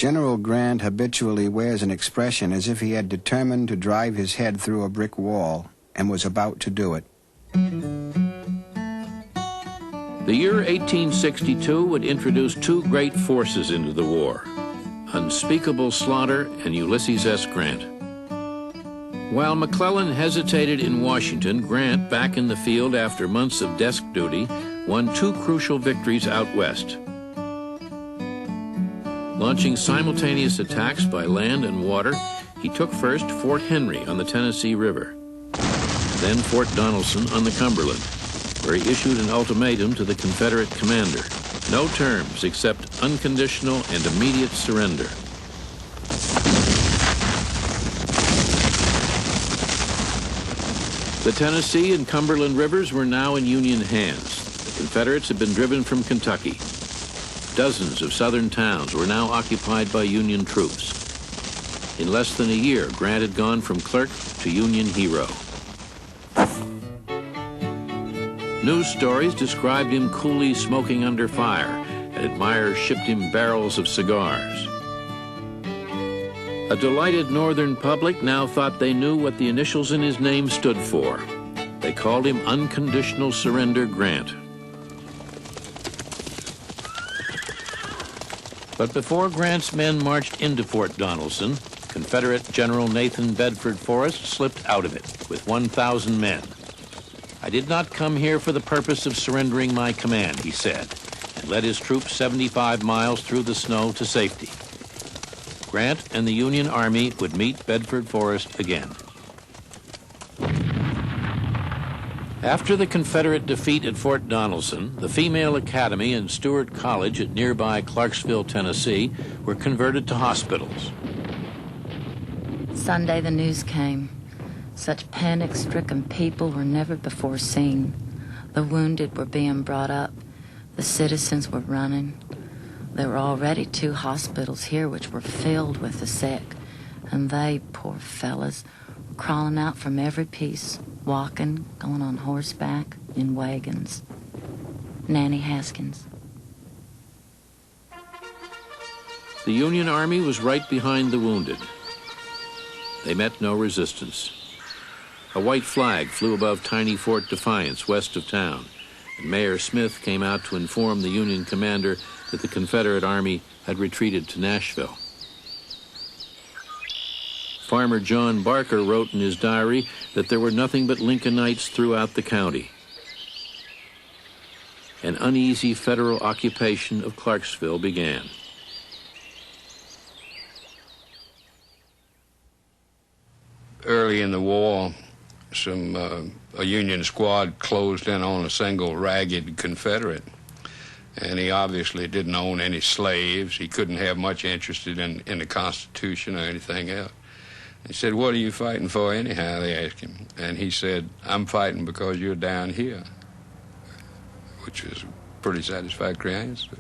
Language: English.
General Grant habitually wears an expression as if he had determined to drive his head through a brick wall and was about to do it. The year 1862 would introduce two great forces into the war, unspeakable slaughter and Ulysses S. Grant. While McClellan hesitated in Washington, Grant, back in the field after months of desk duty, won two crucial victories out west. Launching simultaneous attacks by land and water, he took first Fort Henry on the Tennessee River, then Fort Donelson on the Cumberland, where he issued an ultimatum to the Confederate commander: no terms except unconditional and immediate surrender. The Tennessee and Cumberland rivers were now in Union hands. The Confederates had been driven from Kentucky. Dozens of southern towns were now occupied by Union troops. In less than a year, Grant had gone from clerk to Union hero. News stories described him coolly smoking under fire, and admirers shipped him barrels of cigars. A delighted Northern public now thought they knew what the initials in his name stood for. They called him Unconditional Surrender Grant. But before Grant's men marched into Fort Donelson, Confederate General Nathan Bedford Forrest slipped out of it with 1,000 men. "I did not come here for the purpose of surrendering my command," he said, and led his troops 75 miles through the snow to safety. Grant and the Union Army would meet Bedford Forrest again. After the Confederate defeat at Fort Donelson, the Female Academy and Stewart College at nearby Clarksville, Tennessee, were converted to hospitals. Sunday the news came. Such panic-stricken people were never before seen. The wounded were being brought up. The citizens were running. There were already 2 hospitals here which were filled with the sick, and they, poor fellas, were crawling out from every piece, walking, going on horseback, in wagons. Nanny Haskins. The Union Army was right behind the wounded. They met no resistance. A white flag flew above tiny Fort Defiance west of town, and Mayor Smith came out to inform the Union commander that the Confederate Army had retreated to Nashville. Farmer John Barker wrote in his diary that there were nothing but Lincolnites throughout the county. An uneasy federal occupation of Clarksville began. Early in the war, a Union squad closed in on a single ragged Confederate, and he obviously didn't own any slaves. He couldn't have much interest in the Constitution or anything else. He said, "What are you fighting for anyhow?" they asked him. And he said, "I'm fighting because you're down here," which was a pretty satisfactory answer.